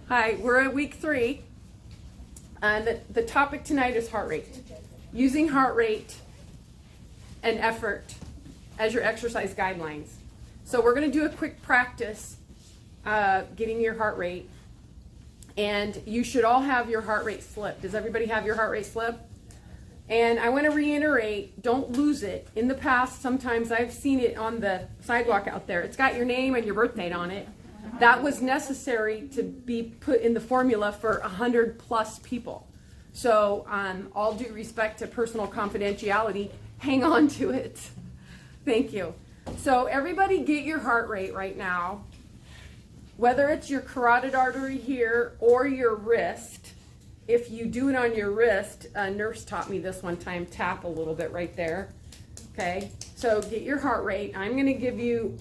Hi, we're at week 3, and the topic tonight is heart rate. Using heart rate and effort as your exercise guidelines. So we're going to do a quick practice getting your heart rate, and you should all have your heart rate slip. Does everybody have your heart rate slip? And I want to reiterate, don't lose it. In the past, sometimes I've seen it on the sidewalk out there. It's got your name and your birth date on it. That was necessary to be put in the formula for 100 plus people. So all due respect to personal confidentiality, hang on to it. Thank you. So everybody get your heart rate right now, whether it's your carotid artery here or your wrist. If you do it on your wrist, a nurse taught me this one time, tap a little bit right there. Okay, so get your heart rate. I'm going to give you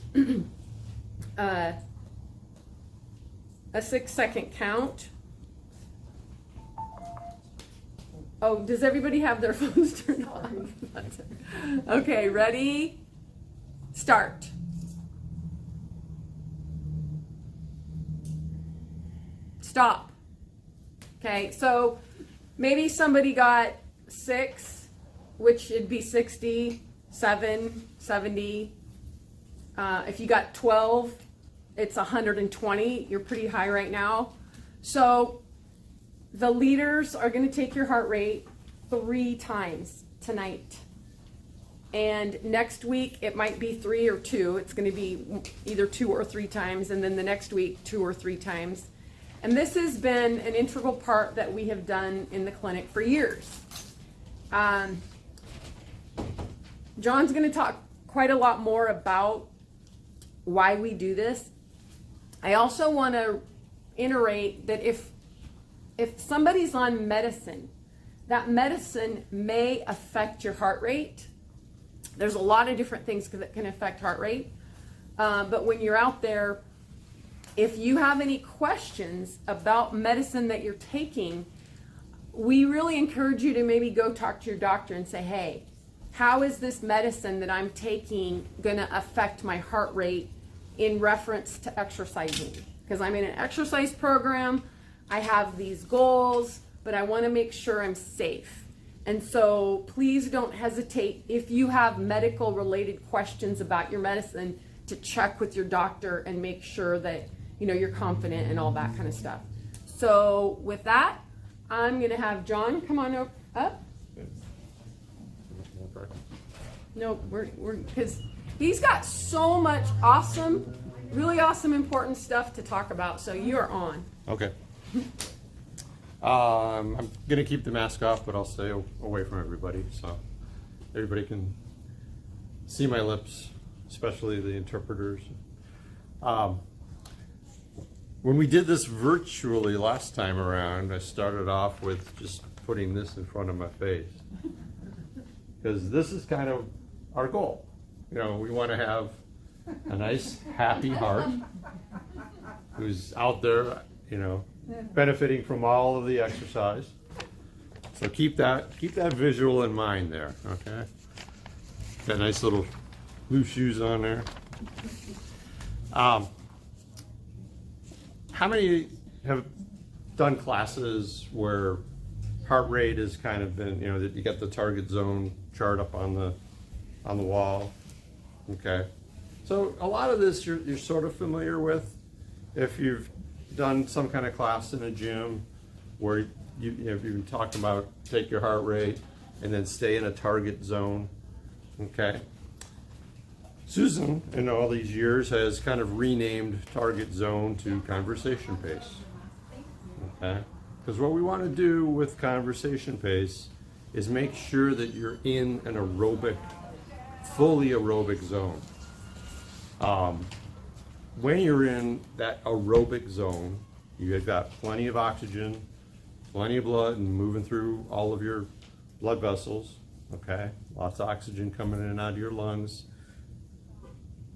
a 6-second count. Oh, does everybody have their phones turned on? Okay, ready? Start. Stop. Okay, so maybe somebody got 6, which should be 60, 7, 70. If you got 12, it's 120. You're pretty high right now. So the leaders are going to take your heart rate 3 times tonight. And next week, it might be 3 or 2. It's going to be either 2 or 3 times. And then the next week, 2 or 3 times. And this has been an integral part that we have done in the clinic for years. John's going to talk quite a lot more about why we do this. I also want to iterate that if somebody's on medicine, that medicine may affect your heart rate. There's a lot of different things that can affect heart rate. But when you're out there, if you have any questions about medicine that you're taking, we really encourage you to maybe go talk to your doctor and say, hey, how is this medicine that I'm taking going to affect my heart rate in reference to exercising? Because I'm in an exercise program, I have these goals, but I want to make sure I'm safe. And so please don't hesitate if you have medical related questions about your medicine to check with your doctor and make sure that you're confident and all that kind of stuff. So with that, I'm going to have John come on up. No, we're because he's got so much awesome, really awesome, important stuff to talk about. So you are on. Okay. I'm going to keep the mask off, but I'll stay away from everybody so everybody can see my lips, especially the interpreters. When we did this virtually last time around, I started off with just putting this in front of my face. Because this is kind of our goal. We want to have a nice, happy heart who's out there, benefiting from all of the exercise. So keep that visual in mind there, okay? Got nice little blue shoes on there. How many have done classes where heart rate has kind of been, that you got the target zone chart up on the wall? Okay. So a lot of this you're sort of familiar with if you've done some kind of class in a gym where you've been talking about take your heart rate and then stay in a target zone. Okay. Susan, in all these years, has kind of renamed target zone to conversation pace. Okay? Because what we want to do with conversation pace is make sure that you're in an aerobic, fully aerobic zone. When you're in that aerobic zone, you've got plenty of oxygen, plenty of blood, and moving through all of your blood vessels. Okay? Lots of oxygen coming in and out of your lungs.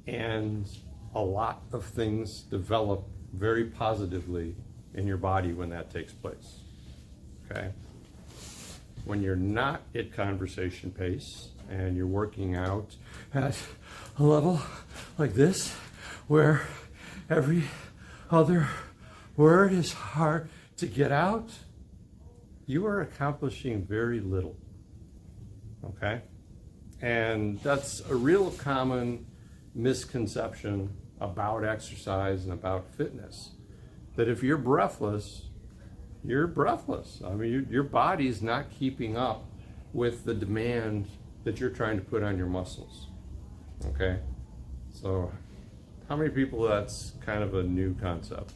And a lot of things develop very positively in your body when that takes place. Okay? When you're not at conversation pace and you're working out at a level like this, where every other where it is hard to get out, you are accomplishing very little. Okay? And that's a real common misconception about exercise and about fitness. That if you're breathless, you're breathless. I mean, your body's not keeping up with the demand that you're trying to put on your muscles. Okay? So, how many people that's kind of a new concept?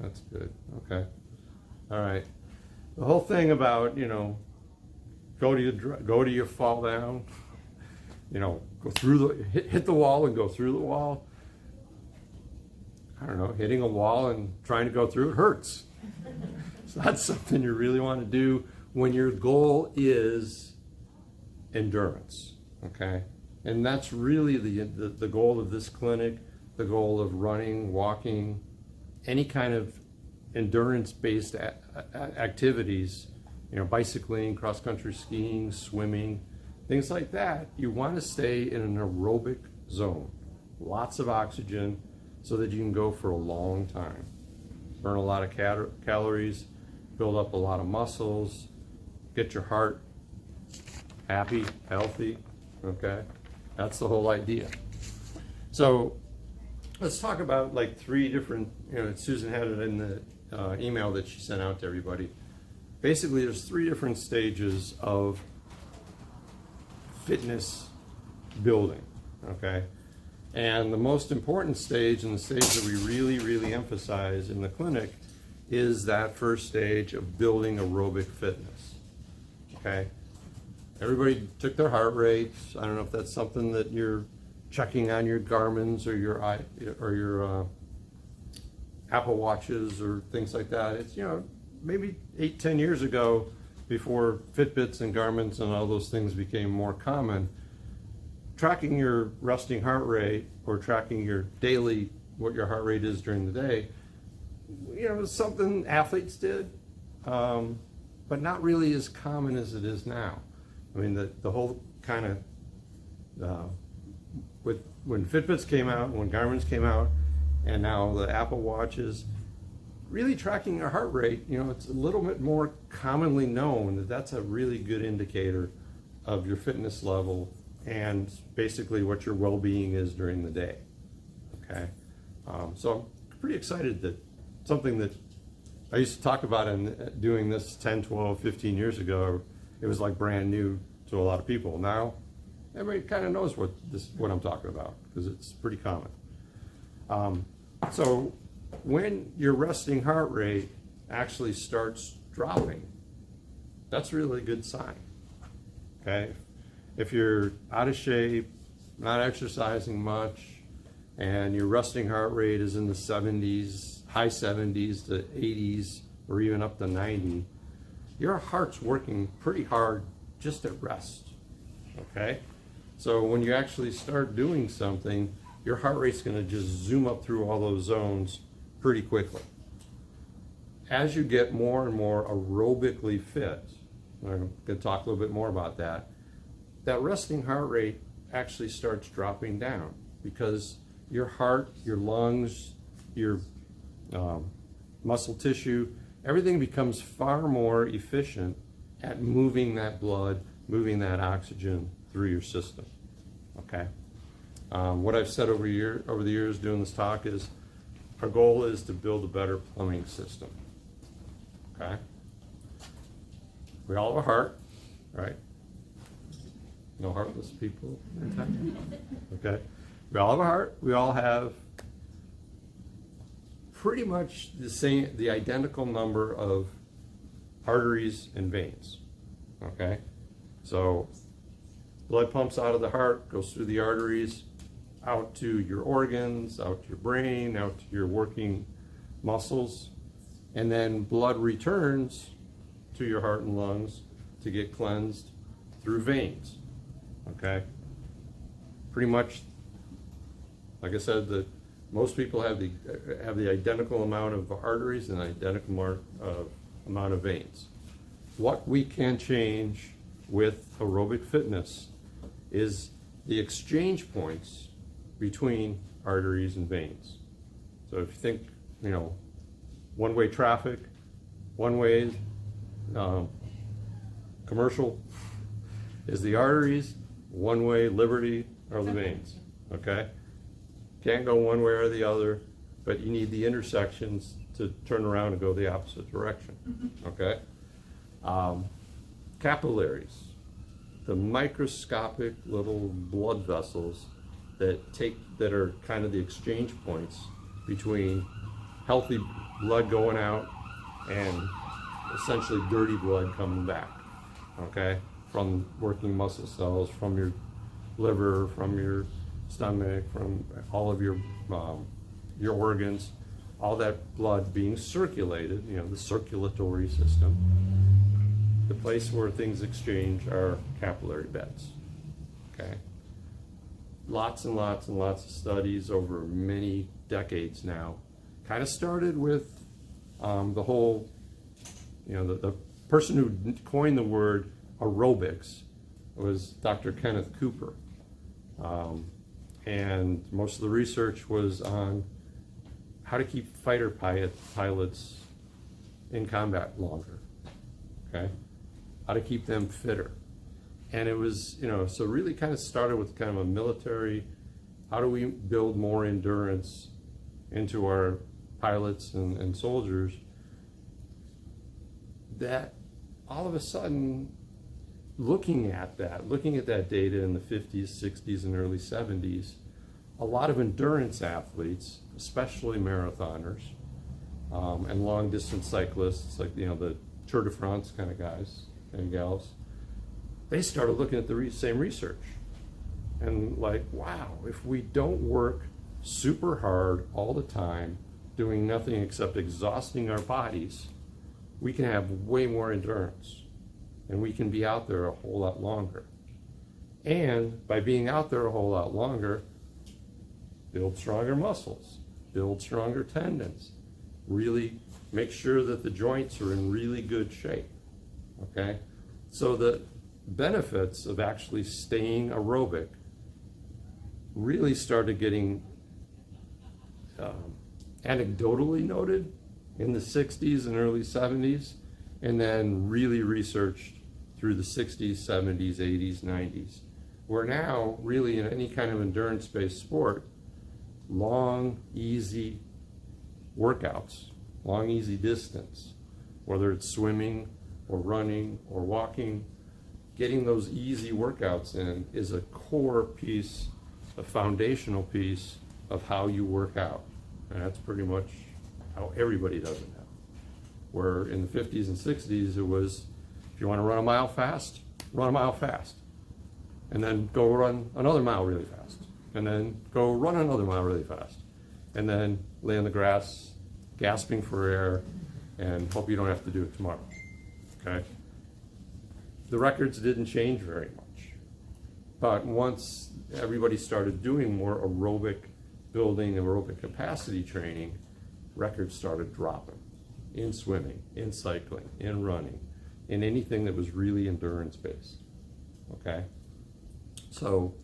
That's good. Okay. All right. The whole thing about, go to your fall down, go through hit the wall and go through the wall. I don't know, hitting a wall and trying to go through it hurts. So that's something you really want to do when your goal is endurance, okay? And that's really the goal of this clinic, the goal of running, walking, any kind of endurance-based activities, bicycling, cross-country skiing, swimming, things like that. You want to stay in an aerobic zone, lots of oxygen, so that you can go for a long time. Burn a lot of calories, build up a lot of muscles, get your heart happy, healthy, okay? That's the whole idea. So let's talk about like 3 different, Susan had it in the email that she sent out to everybody. Basically, there's 3 different stages of fitness building, okay? And the most important stage, and the stage that we really, really emphasize in the clinic, is that first stage of building aerobic fitness, okay? Everybody took their heart rates. I don't know if that's something that you're checking on your Garmin's or your Apple Watches or things like that. It's, maybe 8-10 years ago, before Fitbits and Garmin's and all those things became more common, tracking your resting heart rate or tracking your daily, what your heart rate is during the day, was something athletes did, but not really as common as it is now. I mean, the whole kind of, when Fitbits came out, when Garmin's came out, and now the Apple Watches, really tracking your heart rate, it's a little bit more commonly known that that's a really good indicator of your fitness level and basically what your well-being is during the day, okay? So I'm pretty excited that something that I used to talk about and doing this 10, 12, 15 years ago, it was like brand new to a lot of people. Now, everybody kind of knows what I'm talking about because it's pretty common. So when your resting heart rate actually starts dropping, that's really a good sign, okay? If you're out of shape, not exercising much, and your resting heart rate is in the 70s, high 70s to 80s, or even up to 90, your heart's working pretty hard just at rest, okay? So when you actually start doing something, your heart rate's gonna just zoom up through all those zones pretty quickly. As you get more and more aerobically fit, I'm gonna talk a little bit more about that, that resting heart rate actually starts dropping down because your heart, your lungs, your muscle tissue, everything becomes far more efficient at moving that blood, moving that oxygen through your system, okay? What I've said over the years doing this talk is our goal is to build a better plumbing system, okay? We all have a heart, right? No heartless people in time. Okay. We all have a heart. We all have pretty much the identical number of arteries and veins. Okay. So blood pumps out of the heart, goes through the arteries, out to your organs, out to your brain, out to your working muscles, and then blood returns to your heart and lungs to get cleansed through veins. Okay, pretty much, like I said, most people have the identical amount of arteries and identical amount of veins. What we can change with aerobic fitness is the exchange points between arteries and veins. So if you think you know, one-way traffic, one-way commercial is the arteries, one-way liberty are the veins, okay? Can't go one way or the other, but you need the intersections to turn around and go the opposite direction, okay? Capillaries, the microscopic little blood vessels that are kind of the exchange points between healthy blood going out and essentially dirty blood coming back, okay? From working muscle cells, from your liver, from your stomach, from all of your organs, all that blood being circulated, you know, the circulatory system. The place where things exchange are capillary beds, okay? Lots and lots and lots of studies over many decades now. Kind of started with the whole, you know, the person who coined the word aerobics was Dr. Kenneth Cooper. And most of the research was on how to keep fighter pilots in combat longer, okay? How to keep them fitter. And it was, you know, so really kind of started with kind of a military, how do we build more endurance into our pilots and soldiers, that all of a sudden, looking at that data in the 50s, 60s, and early 70s, a lot of endurance athletes, especially marathoners, and long distance cyclists, like, you know, the Tour de France kind of guys and gals, they started looking at the same research and like, wow, if we don't work super hard all the time, doing nothing except exhausting our bodies, we can have way more endurance and we can be out there a whole lot longer. And by being out there a whole lot longer, build stronger muscles, build stronger tendons, really make sure that the joints are in really good shape, okay? So the benefits of actually staying aerobic really started getting anecdotally noted in the 60s and early 70s, and then really researched through the 60s, 70s, 80s, 90s. Where now, really in any kind of endurance-based sport, long, easy workouts, long, easy distance, whether it's swimming or running or walking, getting those easy workouts in is a core piece, a foundational piece of how you work out. And that's pretty much how everybody does it now. Where in the 50s and 60s, it was, if you want to run a mile fast, run a mile fast. And then go run another mile really fast. And then go run another mile really fast. And then lay on the grass, gasping for air, and hope you don't have to do it tomorrow, okay? The records didn't change very much. But once everybody started doing more aerobic building, aerobic capacity training, records started dropping in swimming, in cycling, in running, in anything that was really endurance-based, okay? So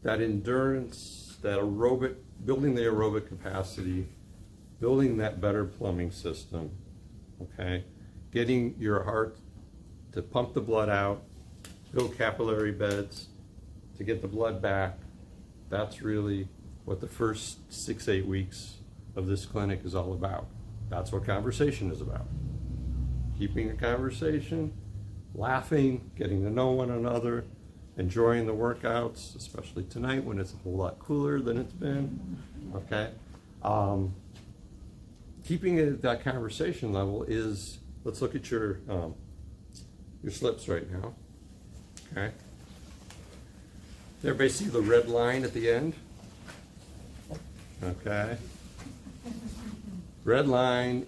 that endurance, that aerobic, building the aerobic capacity, building that better plumbing system, okay? Getting your heart to pump the blood out, build capillary beds, to get the blood back. That's really what the first 6-8 weeks of this clinic is all about. That's what conversation is about. Keeping a conversation, laughing, getting to know one another, enjoying the workouts, especially tonight when it's a whole lot cooler than it's been, okay? Keeping it at that conversation level is, let's look at your slips right now, okay? Everybody see the red line at the end? Okay. Red line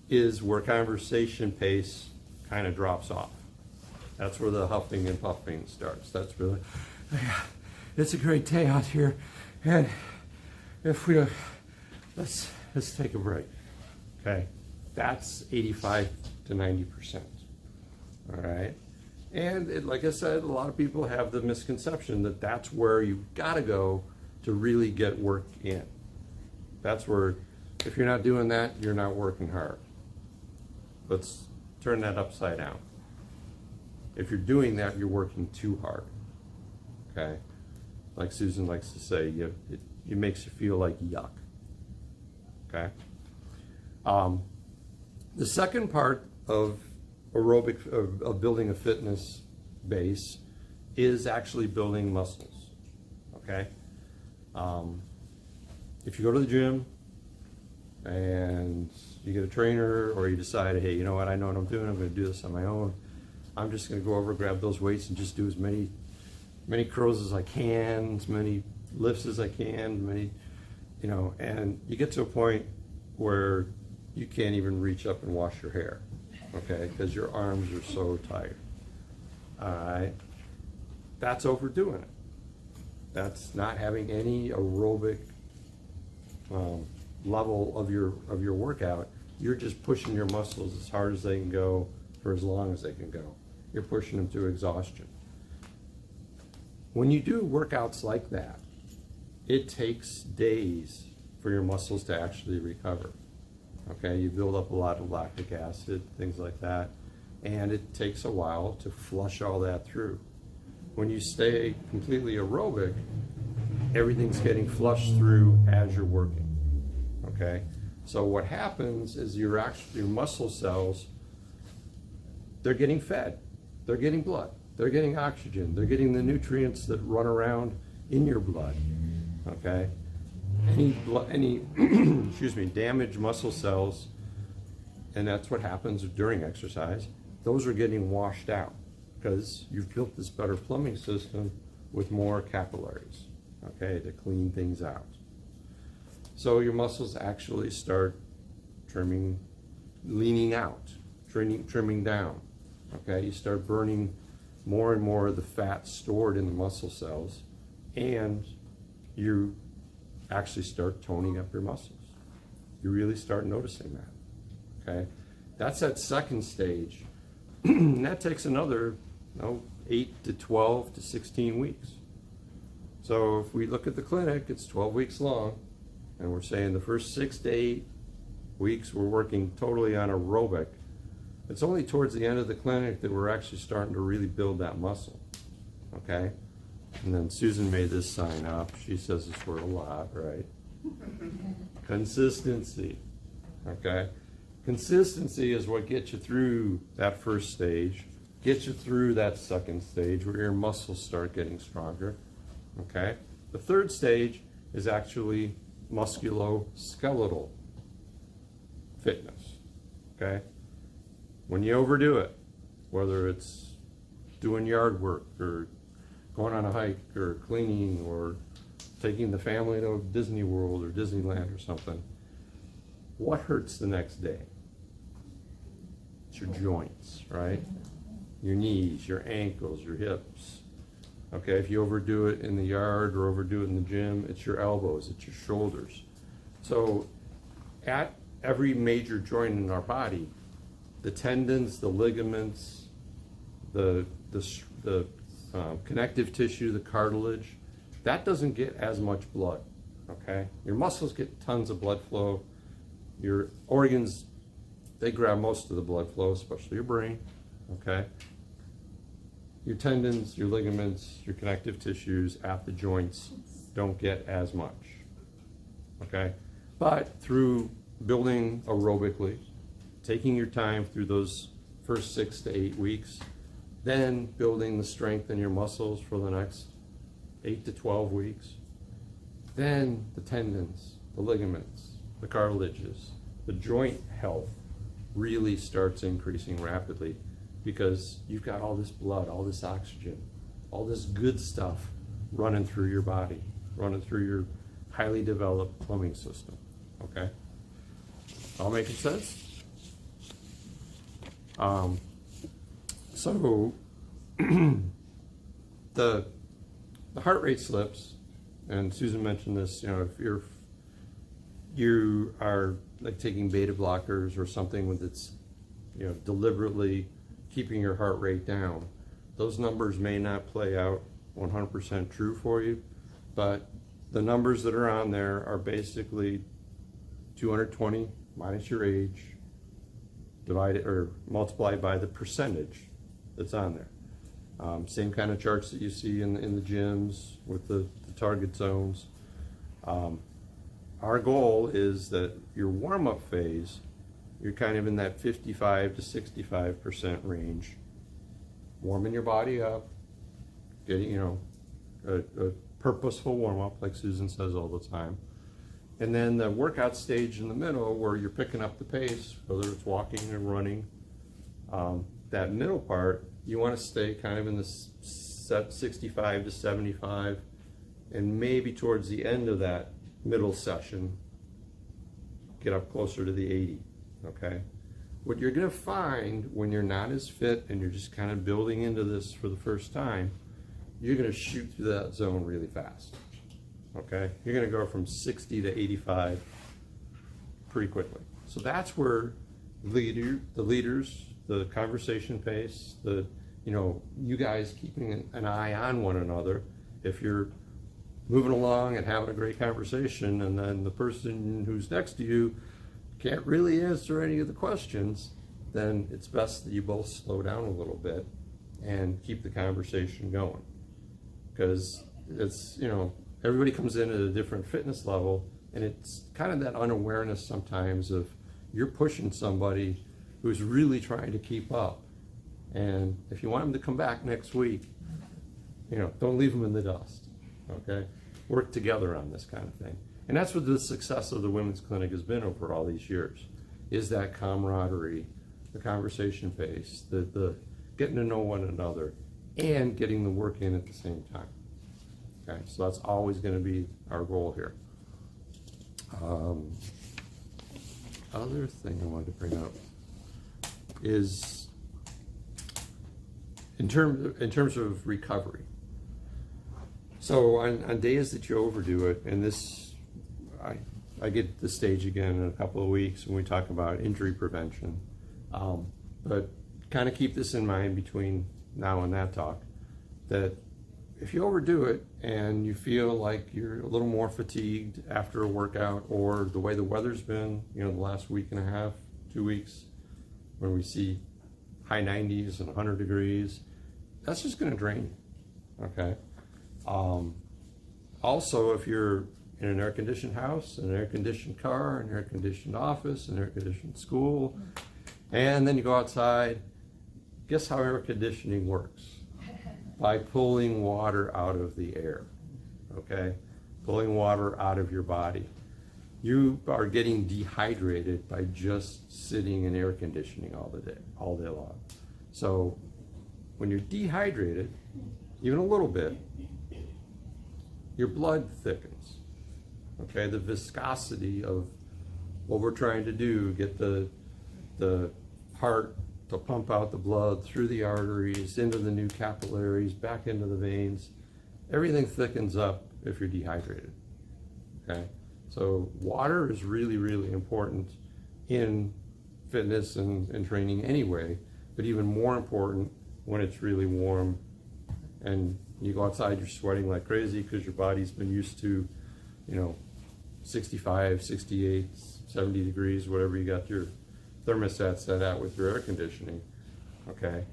is where conversation pace kind of drops off. That's where the huffing and puffing starts. That's really, it's a great day out here, and if we, let's take a break. Okay, that's 85 to 90%. All right, and like I said, a lot of people have the misconception that that's where you got to go to really get work in. That's where If you're not doing that, you're not working hard. Let's turn that upside down. If you're doing that, you're working too hard. Okay? Like Susan likes to say, it makes you feel like yuck. Okay? The second part of aerobic, of building a fitness base, is actually building muscles. Okay? If you go to the gym and you get a trainer, or you decide, hey, you know what, I know what I'm doing, I'm going to do this on my own. I'm just going to go over, grab those weights, and just do as many curls as I can, as many lifts as I can, and you get to a point where you can't even reach up and wash your hair, okay, because your arms are so tired. All right, that's overdoing it. That's not having any aerobic level of your workout. You're just pushing your muscles as hard as they can go for as long as they can go. You're pushing them to exhaustion. When you do workouts like that, it takes days for your muscles to actually recover. Okay, you build up a lot of lactic acid, things like that, and it takes a while to flush all that through. When you stay completely aerobic, everything's getting flushed through as you're working. Okay, so what happens is your muscle cells, they're getting fed, they're getting blood, they're getting oxygen, they're getting the nutrients that run around in your blood. Okay, any excuse me, damaged muscle cells, and that's what happens during exercise, those are getting washed out because you've built this better plumbing system with more capillaries, okay, to clean things out. So your muscles actually start trimming, leaning out, trimming down, okay? You start burning more and more of the fat stored in the muscle cells, and you actually start toning up your muscles. You really start noticing that, okay? That's that second stage. And that takes another 8 to 12 to 16 weeks. So if we look at the clinic, it's 12 weeks long, and we're saying the first 6 to 8 weeks we're working totally on aerobic. It's only towards the end of the clinic that we're actually starting to really build that muscle, okay? And then Susan made this sign up. She says this word a lot, right? Consistency, okay? Consistency is what gets you through that first stage, gets you through that second stage where your muscles start getting stronger, okay? The third stage is actually musculoskeletal fitness, okay? When you overdo it, whether it's doing yard work or going on a hike or cleaning or taking the family to Disney World or Disneyland or something, what hurts the next day? It's your joints, right? Your knees, your ankles, your hips. Okay, if you overdo it in the yard or overdo it in the gym, it's your elbows, it's your shoulders. So at every major joint in our body, the tendons, the ligaments, the connective tissue, the cartilage, that doesn't get as much blood, okay? Your muscles get tons of blood flow. Your organs, they grab most of the blood flow, especially your brain, okay? Your tendons, your ligaments, your connective tissues at the joints don't get as much, okay? But through building aerobically, taking your time through those first 6 to 8 weeks, then building the strength in your muscles for the next 8 to 12 weeks, then the tendons, the ligaments, the cartilages, the joint health really starts increasing rapidly because you've got all this blood, all this oxygen, all this good stuff running through your body, running through your highly developed plumbing system, okay? All making sense? So the heart rate slips, and Susan mentioned this, if you are like taking beta blockers or something that's deliberately keeping your heart rate down, those numbers may not play out 100% true for you, but the numbers that are on there are basically 220 minus your age, divided or multiplied by the percentage that's on there. Same kind of charts that you see in the gyms with the target zones. Our goal is that your warm-up phase, you're kind of in that 55 to 65% range, warming your body up, getting, a purposeful warm-up, like Susan says all the time. And then the workout stage in the middle where you're picking up the pace, whether it's walking or running, that middle part, you want to stay kind of in the 65 to 75, and maybe towards the end of that middle session, get up closer to the 80, okay? What you're gonna find when you're not as fit and you're just kind of building into this for the first time, you're gonna shoot through that zone really fast, okay? You're gonna go from 60 to 85 pretty quickly. So that's where the leaders, the conversation pace, you guys keeping an eye on one another. If you're moving along and having a great conversation, and then the person who's next to you can't really answer any of the questions, then it's best that you both slow down a little bit and keep the conversation going. Because it's, everybody comes in at a different fitness level, and it's kind of that unawareness sometimes of you're pushing somebody who's really trying to keep up. And if you want them to come back next week, don't leave them in the dust, okay? Work together on this kind of thing. And that's what the success of the women's clinic has been over all these years, is that camaraderie, the conversation pace, the getting to know one another, and getting the work in at the same time. Okay, so that's always going to be our goal here. Other thing I wanted to bring up is in terms of recovery. So on days that you overdo it, and this, I get to the stage again in a couple of weeks when we talk about injury prevention, but kind of keep this in mind between now and that talk, that if you overdo it and you feel like you're a little more fatigued after a workout, or the way the weather's been, the last week and a half, 2 weeks, when we see high 90s and 100 degrees, that's just going to drain you, okay? Also, if you're in an air-conditioned house, an air-conditioned car, an air-conditioned office, an air-conditioned school, and then you go outside, guess how air conditioning works? By pulling water out of the air, okay? Pulling water out of your body. You are getting dehydrated by just sitting in air conditioning all day long. So when you're dehydrated, even a little bit, your blood thickens, okay? The viscosity of what we're trying to do, get the heart to pump out the blood through the arteries, into the new capillaries, back into the veins. Everything thickens up if you're dehydrated, okay? So water is really, really important in fitness and training anyway, but even more important when it's really warm and you go outside, you're sweating like crazy because your body's been used to, 65, 68, 70 degrees, whatever you got your thermostat set out with your air conditioning, okay?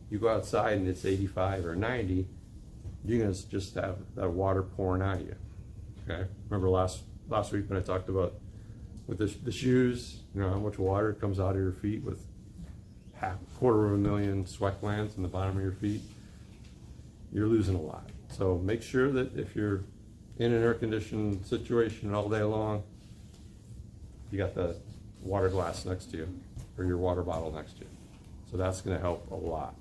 You go outside and it's 85 or 90, you're gonna just have that water pouring out of you, okay? Remember last week when I talked about with the shoes, how much water comes out of your feet with quarter of a million sweat glands in the bottom of your feet? You're losing a lot. So make sure that if you're in an air-conditioned situation all day long, you got the water glass next to you or your water bottle next to you. So that's going to help a lot,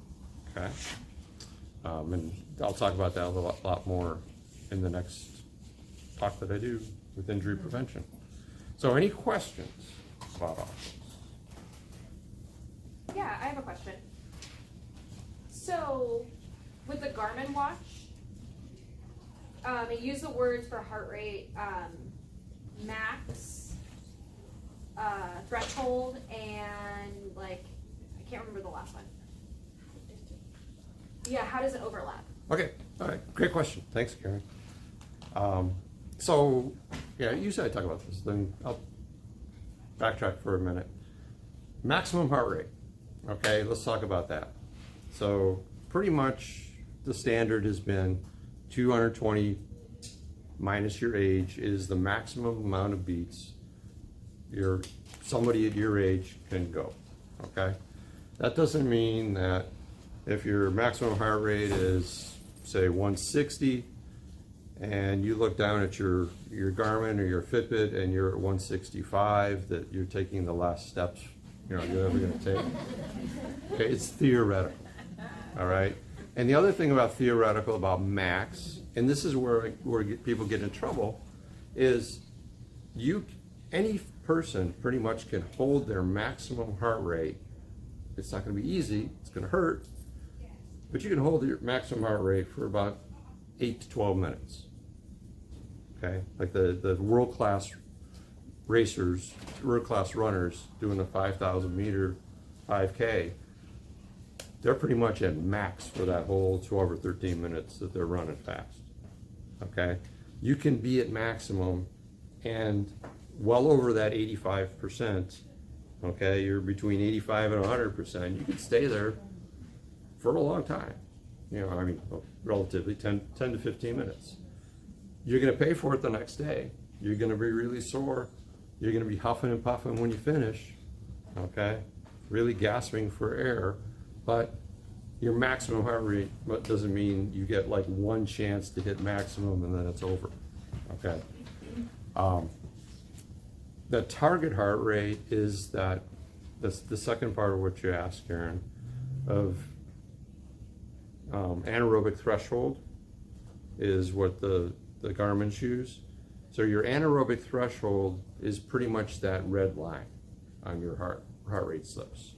okay? And I'll talk about that a lot more in the next talk that I do with injury prevention. So any questions about all this? Yeah, I have a question. So, with the Garmin watch, it used the words for heart rate, max, threshold, and I can't remember the last one. Yeah, how does it overlap? Okay, all right, great question. Thanks, Karen. So, yeah, usually I talk about this. Then backtrack for a minute. Maximum heart rate. Okay, let's talk about that. So pretty much the standard has been 220 minus your age is the maximum amount of beats somebody at your age can go. Okay, that doesn't mean that if your maximum heart rate is say 160 and you look down at your Garmin or your Fitbit and you're at 165, that you're taking the last steps you're ever going to take. Okay, it's theoretical. All right, and the other thing about theoretical, about max, and this is where people get in trouble, is any person pretty much can hold their maximum heart rate. It's not going to be easy. It's going to hurt, but you can hold your maximum heart rate for about 8 to 12 minutes. Okay, like the world-class racers, world-class runners doing a 5,000 meter 5K, they're pretty much at max for that whole 12 or 13 minutes that they're running fast. Okay, you can be at maximum and well over that 85%. Okay, you're between 85 and 100%. You can stay there for a long time. Relatively 10 to 15 minutes. You're going to pay for it the next day. You're going to be really sore. You're going to be huffing and puffing when you finish. Okay, really gasping for air. But your maximum heart rate doesn't mean you get like one chance to hit maximum and then it's over. Okay. The target heart rate is the second part of what you asked, Karen, of anaerobic threshold is what the Garmin use. So your anaerobic threshold is pretty much that red line on your heart rate slips.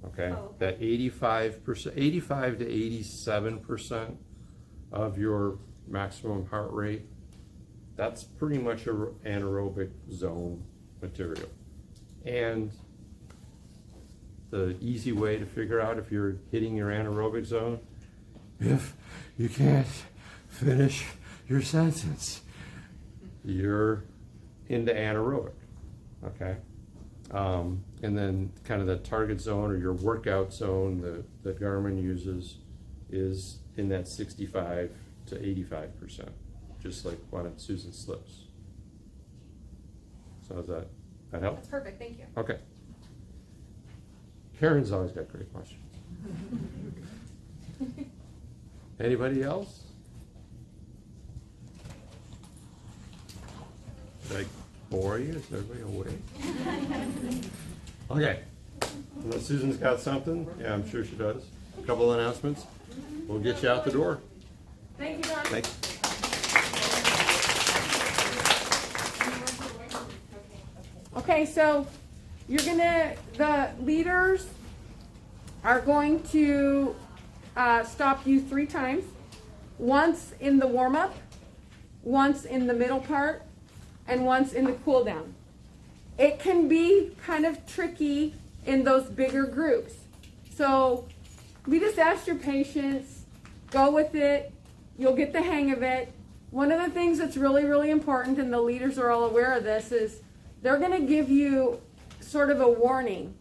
Okay, that 85% 85 to 87% of your maximum heart rate, that's pretty much an anaerobic zone material. And the easy way to figure out if you're hitting your anaerobic zone, if you can't finish your sentence, you're into anaerobic. Okay. And then kind of the target zone or your workout zone that Garmin uses is in that 65 to 85%, just like one of Susan's slips. So does that help? That's perfect, thank you. Okay. Karen's always got great questions. Anybody else? Did I bore you? Is everybody awake? Okay. Unless Susan's got something. Yeah, I'm sure she does. A couple of announcements. We'll get you out the door. Thank you, John. Thanks. Okay, so the leaders are going to stop you 3 times. Once in the warm-up, once in the middle part, and once in the cool down. It can be kind of tricky in those bigger groups. So we just ask your patience, go with it, you'll get the hang of it. One of the things that's really, really important, and the leaders are all aware of this, is they're going to give you sort of a warning.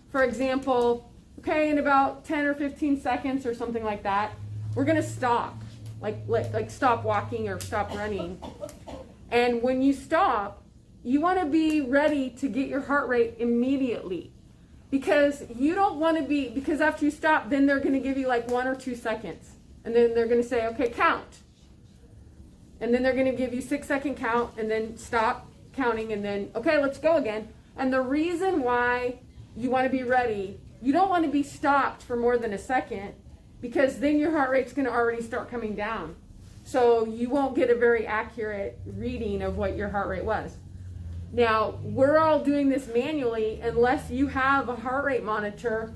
For example, okay, in about 10 or 15 seconds or something like that, we're going to stop, like stop walking or stop running. And when you stop, you want to be ready to get your heart rate immediately, because you don't want to be, because after you stop, then they're going to give you like 1 or 2 seconds. And then they're going to say, okay, count. And then they're going to give you 6-second count and then stop counting and then, okay, let's go again. And the reason why you want to be ready, you don't want to be stopped for more than a second, because then your heart rate's going to already start coming down. So you won't get a very accurate reading of what your heart rate was. Now, we're all doing this manually. Unless you have a heart rate monitor,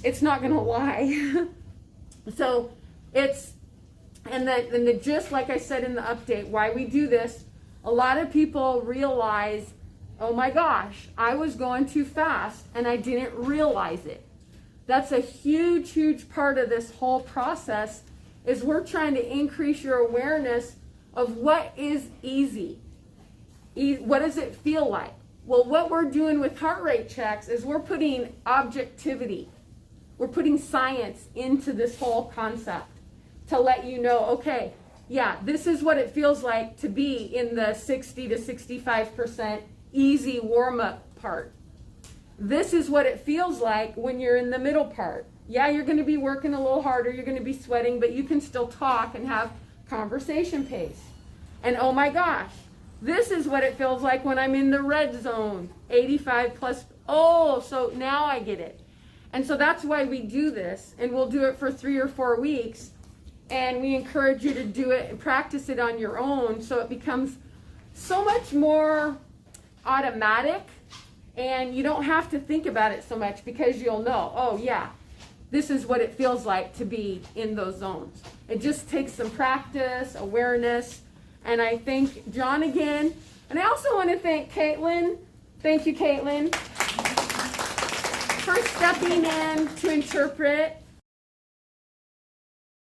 it's not going to lie. So it's, and just like I said in the update, why we do this, a lot of people realize, oh my gosh, I was going too fast and I didn't realize it. That's a huge, huge part of this whole process, is we're trying to increase your awareness of what is easy. What does it feel like? Well, what we're doing with heart rate checks is we're putting objectivity, we're putting science into this whole concept to let you know, okay, yeah, this is what it feels like to be in the 60 to 65% easy warm-up part. This is what it feels like when you're in the middle part. Yeah, you're going to be working a little harder, you're going to be sweating, but you can still talk and have conversation pace. And oh my gosh, this is what it feels like when I'm in the red zone, 85 plus. Oh, so now I get it. And so that's why we do this, and we'll do it for 3 or 4 weeks. And we encourage you to do it and practice it on your own so it becomes so much more automatic, and you don't have to think about it so much because you'll know, oh yeah, this is what it feels like to be in those zones. It just takes some practice, awareness, and I thank John again. And I also want to thank Caitlin. Thank you, Caitlin, for stepping in to interpret